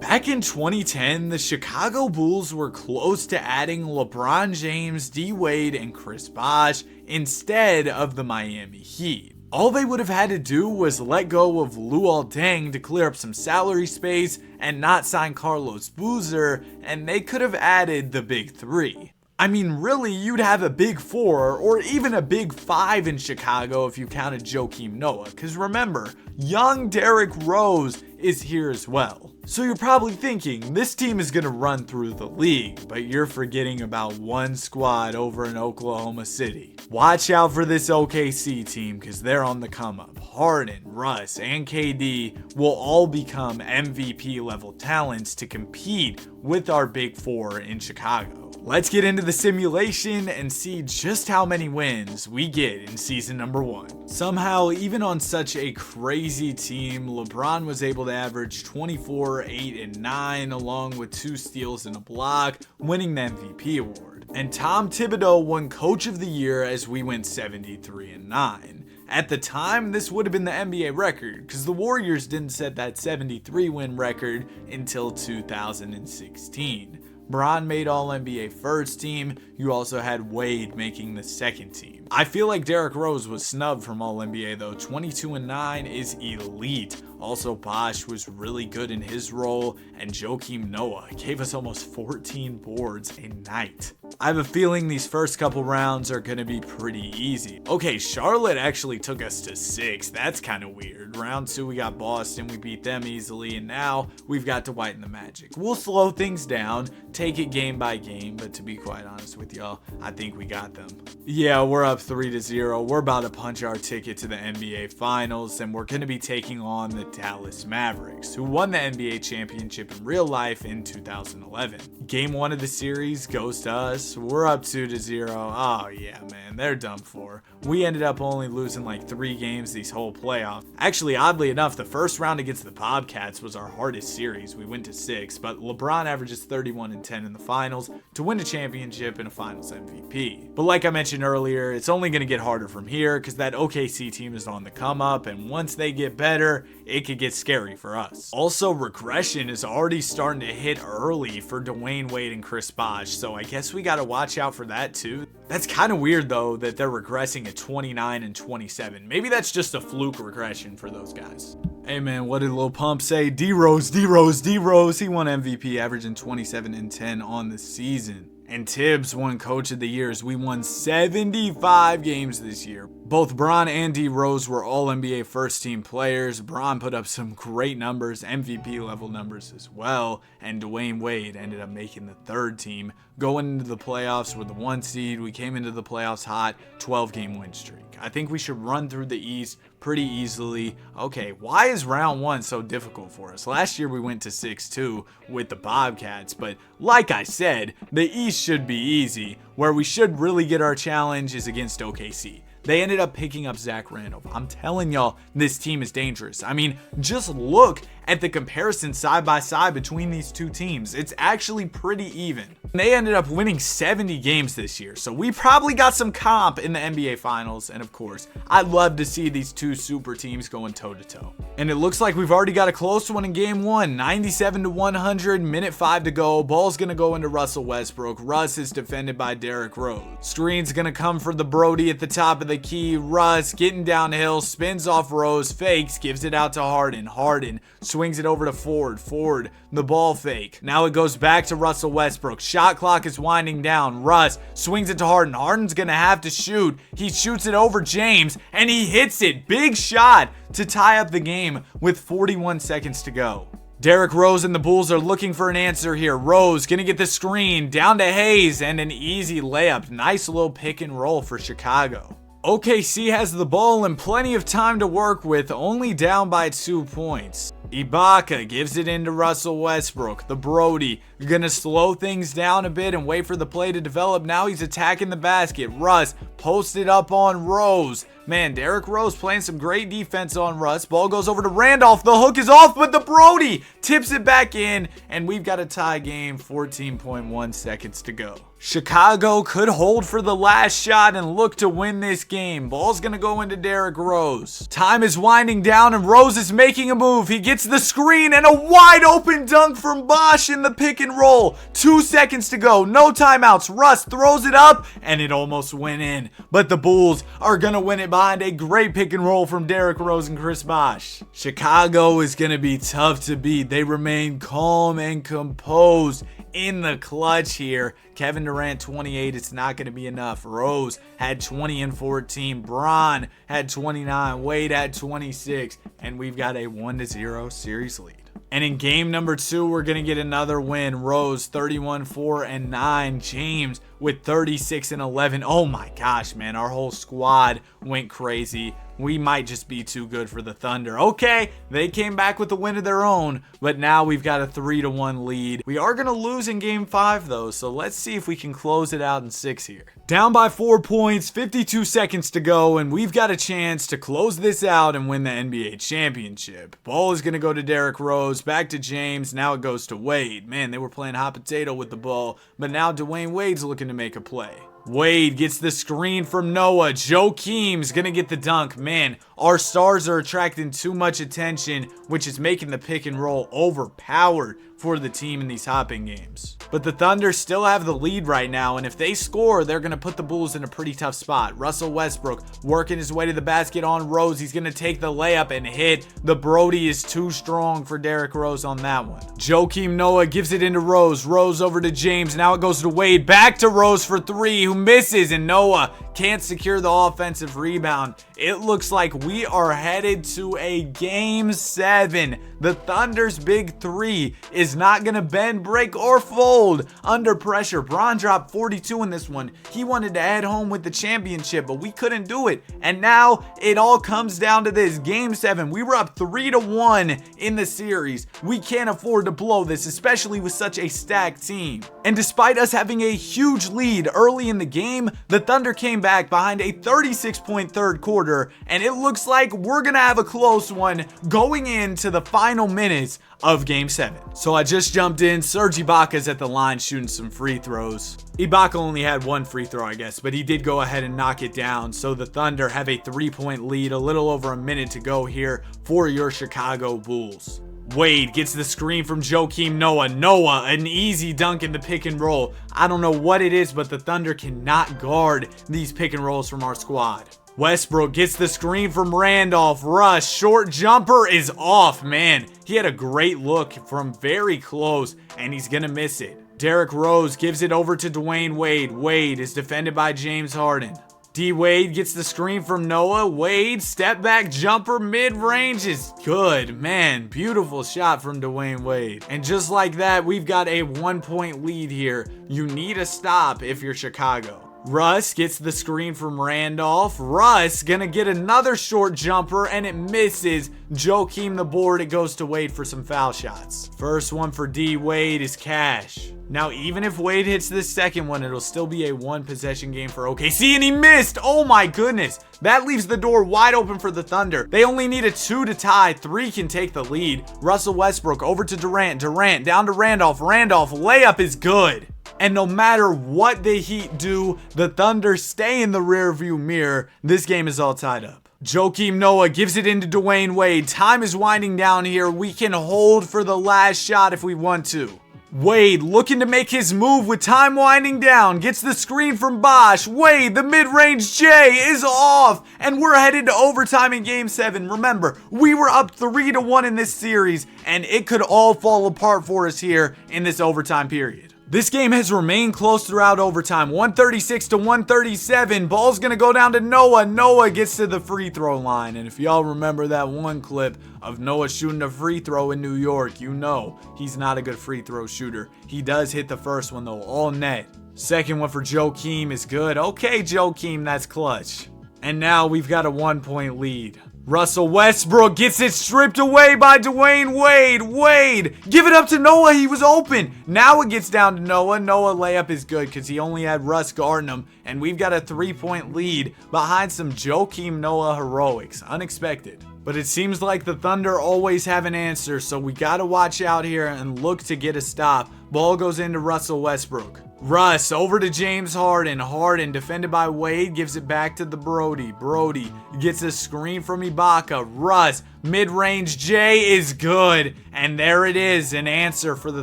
Back in 2010, the Chicago Bulls were close to adding LeBron James, D. Wade, and Chris Bosh instead of the Miami Heat. All they would have had to do was let go of Luol Deng to clear up some salary space and not sign Carlos Boozer, and they could have added the big three. I mean, really, you'd have a big four or even a big five in Chicago if you counted Joakim Noah, because remember, young Derrick Rose is here as well. So you're probably thinking, this team is going to run through the league, but you're forgetting about one squad over in Oklahoma City. Watch out for this OKC team because they're on the come up. Harden, Russ, and KD will all become MVP level talents to compete with our big four in Chicago. Let's get into the simulation and see just how many wins we get in season number 1. Somehow, even on such a crazy team, LeBron was able to average 24, 8, and 9 along with 2 steals and a block, winning the MVP award. And Tom Thibodeau won Coach of the Year as we went 73 and 9. At the time, this would have been the NBA record because the Warriors didn't set that 73 win record until 2016. Bron made All-NBA first team. You also had Wade making the second team. I feel like Derrick Rose was snubbed from All-NBA though. 22 and 9 is elite. Also, Bosh was really good in his role, and Joakim Noah gave us almost 14 boards a night. I have a feeling these first couple rounds are going to be pretty easy. Okay, Charlotte actually took us to 6. That's kind of weird. Round 2, we got Boston. We beat them easily, and now we've got Dwight and the Magic. We'll slow things down, take it game by game, but to be quite honest with y'all, I think we got them. Yeah, we're up 3-0. We're about to punch our ticket to the NBA Finals, and we're going to be taking on the Dallas Mavericks, who won the NBA championship in real life in 2011. Game 1 of the series goes to us. We're up 2-0. Oh yeah, man, they're done for. We ended up only losing like 3 games these whole playoffs. Actually, oddly enough, the first round against the Bobcats was our hardest series. We went to 6, but LeBron averages 31 and 10 in the finals to win a championship and a finals MVP. But like I mentioned earlier, it's only going to get harder from here because that OKC team is on the come up, and once they get better, it could get scary for us. Also, regression is already starting to hit early for Dwayne Wade and Chris Bosh, so I guess we gotta watch out for that too. That's kind of weird though that they're regressing at 29 and 27. Maybe that's just a fluke regression for those guys. Hey man, what did Lil Pump say? D-Rose, D-Rose, D-Rose. He won MVP, averaging 27 and 10 on the season. And Tibbs won Coach of the Year as we won 75 games this year. Both Bron and D Rose were All-NBA first-team players. Bron put up some great numbers, MVP-level numbers as well, and Dwayne Wade ended up making the third team. Going into the playoffs with the 1 seed, we came into the playoffs hot, 12-game win streak. I think we should run through the East pretty easily. Okay, why is round 1 so difficult for us? Last year we went to 6-2 with the Bobcats, but like I said, the East should be easy. Where we should really get our challenge is against OKC. They ended up picking up Zach Randolph. I'm telling y'all, this team is dangerous. I mean, just look at the comparison side by side between these two teams. It's actually pretty even. They ended up winning 70 games this year, so we probably got some comp in the NBA Finals. And of course, I'd love to see these two super teams going toe-to-toe. And it looks like we've already got a close one in game 1, 97-100, minute 5 to go. Ball's gonna go into Russell Westbrook. Russ is defended by Derrick Rose. Screen's gonna come for the Brody at the top of the key. Russ getting downhill, spins off Rose, fakes, gives it out to Harden. Harden swings it over to Ford. Ford, the ball fake. Now it goes back to Russell Westbrook. Shot clock is winding down. Russ swings it to Harden. Harden's gonna have to shoot. He shoots it over James, and he hits it. Big shot to tie up the game with 41 seconds to go. Derrick Rose and the Bulls are looking for an answer here. Rose gonna get the screen down to Hayes, and an easy layup. Nice little pick and roll for Chicago. OKC has the ball and plenty of time to work with, only down by 2 points. Ibaka gives it into Russell Westbrook. The Brody gonna slow things down a bit and wait for the play to develop. Now he's attacking the basket. Russ posted up on Rose. Man, Derrick Rose playing some great defense on Russ. Ball goes over to Randolph. The hook is off, but the Brody tips it back in, and we've got a tie game, 14.1 seconds to go. Chicago could hold for the last shot and look to win this game. Ball's gonna go into Derrick Rose. Time is winding down and Rose is making a move. He gets the screen and a wide open dunk from Bosh in the pick and roll. 2 seconds to go, no timeouts. Russ throws it up and it almost went in. But the Bulls are gonna win it behind a great pick and roll from Derrick Rose and Chris Bosh. Chicago is gonna be tough to beat. They remain calm and composed in the clutch here. Kevin Durant 28, it's not going to be enough. Rose had 20 and 14. Bron had 29. Wade had 26. And we've got a 1-0 series lead. And in game number 2, we're going to get another win. Rose 31, 4 and 9. James with 36 and 11. Oh my gosh, man. Our whole squad went crazy. We might just be too good for the Thunder. Okay, they came back with a win of their own, but now we've got a 3-1 lead. We are going to lose in game 5 though, so let's see if we can close it out in 6 here. Down by 4 points, 52 seconds to go, and we've got a chance to close this out and win the NBA championship. Ball is going to go to Derrick Rose, back to James, now it goes to Wade. Man, they were playing hot potato with the ball, but now Dwayne Wade's looking to make a play. Wade gets the screen from Noah. Joakim's gonna get the dunk. Man, our stars are attracting too much attention, which is making the pick and roll overpowered for the team in these hopping games. But the Thunder still have the lead right now, and if they score, they're going to put the Bulls in a pretty tough spot. Russell Westbrook working his way to the basket on Rose. He's going to take the layup and hit. The Brody is too strong for Derrick Rose on that one. Joakim Noah gives it into Rose. Rose over to James. Now it goes to Wade. Back to Rose for 3, who misses, and Noah can't secure the offensive rebound. It looks like we are headed to a game 7. The Thunder's big 3 is not going to bend, break, or fold under pressure. Bron dropped 42 in this one. He wanted to head home with the championship, but we couldn't do it. And now it all comes down to this. Game 7. We were up 3-1 in the series. We can't afford to blow this, especially with such a stacked team. And despite us having a huge lead early in the game, the Thunder came back behind a 36-point third quarter, and it looks like we're going to have a close one going into the final minutes of game 7. So I just jumped in. Serge Ibaka's at the line shooting some free throws. Ibaka only had 1 free throw, I guess, but he did go ahead and knock it down. So the Thunder have a 3-point lead, a little over a minute to go here for your Chicago Bulls. Wade gets the screen from Joakim Noah. Noah, an easy dunk in the pick and roll. I don't know what it is, but the Thunder cannot guard these pick and rolls from our squad. Westbrook gets the screen from Randolph. Rush, short jumper is off. Man, he had a great look from very close, and he's gonna miss it. Derrick Rose gives it over to Dwayne Wade. Wade is defended by James Harden. D Wade gets the screen from Noah. Wade, step back jumper, mid-range is good. Man, beautiful shot from Dwayne Wade. And just like that, we've got a 1-point lead here. You need a stop if you're Chicago. Russ gets the screen from Randolph. Russ gonna get another short jumper and it misses. Joakim the board. It goes to Wade for some foul shots. First one for D Wade is cash. Now, even if Wade hits this second one, it'll still be a 1-possession game for OKC, and he missed. Oh my goodness. That leaves the door wide open for the Thunder. They only need a 2 to tie. 3 can take the lead. Russell Westbrook over to Durant. Durant down to Randolph. Randolph layup is good. And no matter what the Heat do, the Thunder stay in the rearview mirror. This game is all tied up. Joakim Noah gives it into Dwayne Wade. Time is winding down here. We can hold for the last shot if we want to. Wade looking to make his move with time winding down. Gets the screen from Bosh. Wade, the mid-range J is off. And we're headed to overtime in game 7. Remember, we were up 3-1 in this series, and it could all fall apart for us here in this overtime period. This game has remained close throughout overtime. 136 to 137. Ball's going to go down to Noah. Noah gets to the free throw line. And if y'all remember that one clip of Noah shooting a free throw in New York, you know he's not a good free throw shooter. He does hit the first one though, all net. Second one for Joakim is good. Okay, Joakim, that's clutch. And now we've got a 1-point lead. Russell Westbrook gets it stripped away by Dwayne Wade. Wade, give it up to Noah. He was open. Now it gets down to Noah. Noah layup is good because he only had Russ guarding him. And we've got a 3-point lead behind some Joakim Noah heroics. Unexpected. But it seems like the Thunder always have an answer, so we got to watch out here and look to get a stop. Ball goes into Russell Westbrook. Russ over to James Harden. Harden defended by Wade, gives it back to the Brody. Brody gets a screen from Ibaka. Russ, mid-range J is good. And there it is, an answer for the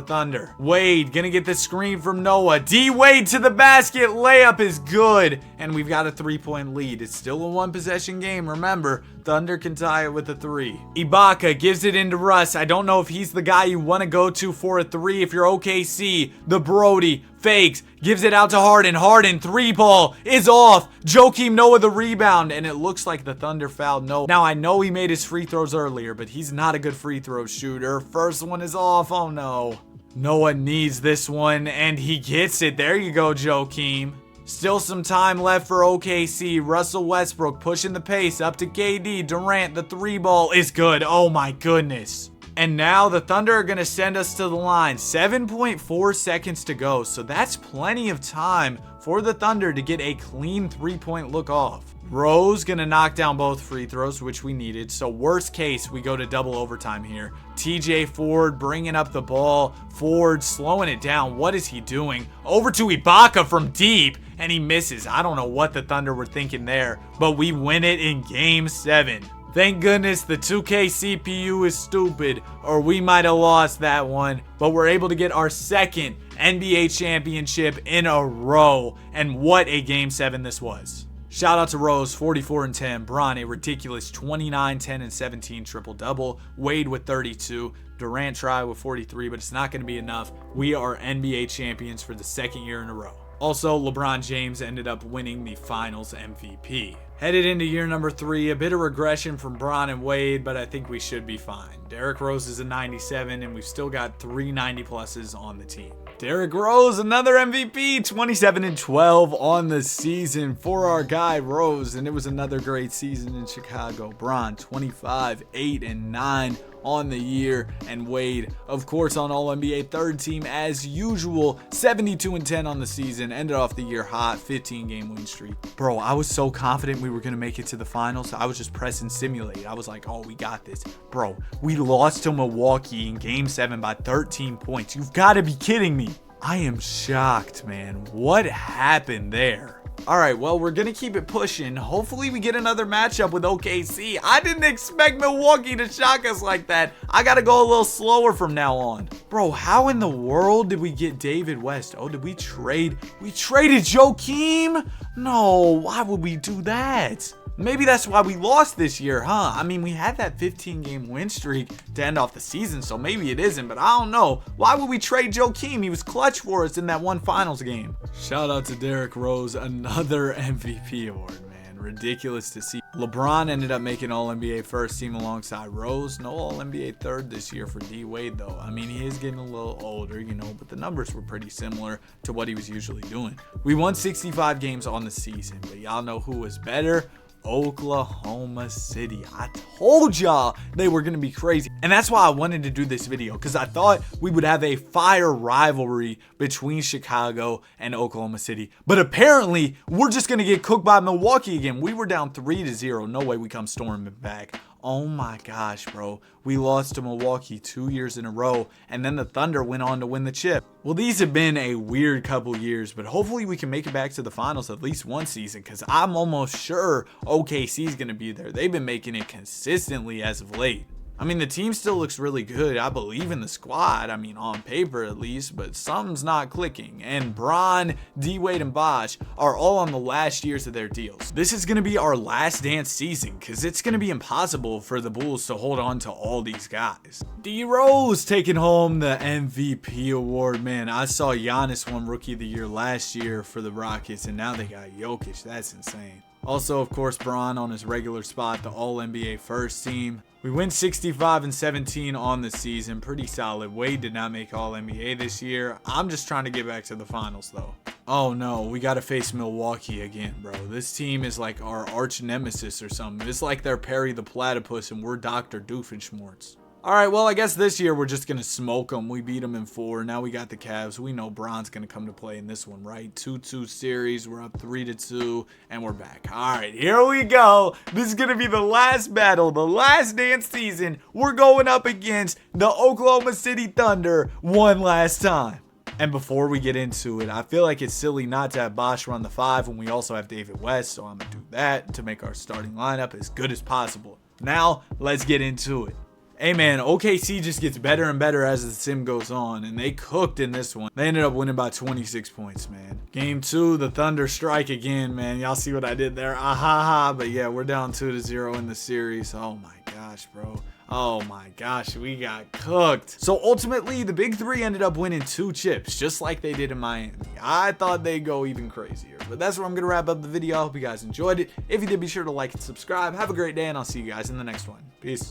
Thunder. Wade gonna get the screen from Noah. D Wade to the basket, layup is good. And we've got a 3-point lead. It's still a 1-possession game, remember. Thunder can tie it with a 3. Ibaka gives it into Russ. I don't know if he's the guy you want to go to for a 3 if you're OKC. The Brody fakes, gives it out to Harden. Harden, 3-ball is off. Joakim Noah the rebound, and it looks like the Thunder fouled Noah. Now, I know he made his free throws earlier, but he's not a good free throw shooter. First one is off. Oh, no. Noah needs this one, and he gets it. There you go, Joakim. Still some time left for OKC. Russell Westbrook pushing the pace up to KD. Durant, the 3-ball is good. Oh, my goodness. And now the Thunder are going to send us to the line. 7.4 seconds to go. So that's plenty of time for the Thunder to get a clean 3-point look off. Rose going to knock down both free throws, which we needed. So worst case, we go to double overtime here. TJ Ford bringing up the ball. Ford slowing it down. What is he doing? Over to Ibaka from deep, and he misses. I don't know what the Thunder were thinking there, but we win it in Game 7. Thank goodness the 2K CPU is stupid, or we might have lost that one. But we're able to get our second NBA championship in a row, and what a Game 7 this was. Shout out to Rose, 44 and 10. Bron, a ridiculous 29, 10, and 17 triple-double. Wade with 32. Durant try with 43, but it's not going to be enough. We are NBA champions for the second year in a row. Also, LeBron James ended up winning the Finals MVP. Headed into year number 3, a bit of regression from Bron and Wade, but I think we should be fine. Derrick Rose is a 97, and we've still got 3 90-pluses on the team. Derrick Rose, another MVP, 27 and 12 on the season for our guy Rose, and it was another great season in Chicago. Bron, 25, 8 and 9 on the year, and Wade, of course, on All-NBA third team as usual, 72 and 10 on the season, ended off the year hot, 15-game win streak. Bro, I was so confident we were gonna make it to the finals. I was just pressing simulate. I was like, oh, we got this. Bro, we lost to Milwaukee in Game 7 by 13 points. You've got to be kidding me. I am shocked, man. What happened there? All right, well, we're going to keep it pushing. Hopefully we get another matchup with OKC. I didn't expect Milwaukee to shock us like that. I got to go a little slower from now on. Bro, how in the world did we get David West? Oh, did we trade? We traded Joakim? No, why would we do that? Maybe that's why we lost this year, huh? I mean, we had that 15-game win streak to end off the season, so maybe it isn't, but I don't know. Why would we trade Joakim? He was clutch for us in that one finals game. Shout out to Derrick Rose, another MVP award, man. Ridiculous to see. LeBron ended up making All-NBA first team alongside Rose. No All-NBA third this year for D Wade, though. I mean, he is getting a little older, you know, but the numbers were pretty similar to what he was usually doing. We won 65 games on the season, but y'all know who was better? Oklahoma City. I told y'all they were going to be crazy. And that's why I wanted to do this video, because I thought we would have a fire rivalry between Chicago and Oklahoma City. But apparently, we're just going to get cooked by Milwaukee again. We were down 3-0. No way we come storming back. Oh my gosh, bro. We lost to Milwaukee 2 years in a row, and then the Thunder went on to win the chip. Well, these have been a weird couple years, but hopefully we can make it back to the finals at least one season, because I'm almost sure OKC is going to be there. They've been making it consistently as of late. I mean, the team still looks really good. I believe in the squad. I mean, on paper at least, but something's not clicking. And Bron, D Wade, and Bosh are all on the last years of their deals. This is going to be our last dance season, because it's going to be impossible for the Bulls to hold on to all these guys. D Rose taking home the MVP award. Man, I saw Giannis won Rookie of the Year last year for the Rockets, and now they got Jokic. That's insane. Also, of course, Bron on his regular spot, the All-NBA first team. We went 65 and 17 on the season. Pretty solid. Wade did not make All-NBA this year. I'm just trying to get back to the finals, though. Oh no, we gotta face Milwaukee again, bro. This team is like our arch nemesis or something. It's like they're Perry the Platypus and we're Dr. Doofenshmirtz. Alright, well, I guess this year we're just gonna smoke them. We beat them in 4. Now we got the Cavs. We know Bron's gonna come to play in this one, right? 2-2 series. We're up 3-2, and we're back. Alright, here we go. This is gonna be the last battle, the last dance season. We're going up against the Oklahoma City Thunder one last time. And before we get into it, I feel like it's silly not to have Bosh run the 5 when we also have David West, so I'm going to do that to make our starting lineup as good as possible. Now, let's get into it. Hey man, OKC just gets better and better as the sim goes on, and they cooked in this one. They ended up winning by 26 points, man. Game 2, the Thunder strike again, man. Y'all see what I did there? Ahaha. But yeah, we're down 2-0 in the series. Oh my gosh, bro. Oh my gosh, we got cooked. So ultimately, the big 3 ended up winning 2 chips, just like they did in Miami. I thought they'd go even crazier. But that's where I'm going to wrap up the video. I hope you guys enjoyed it. If you did, be sure to like and subscribe. Have a great day, and I'll see you guys in the next one. Peace.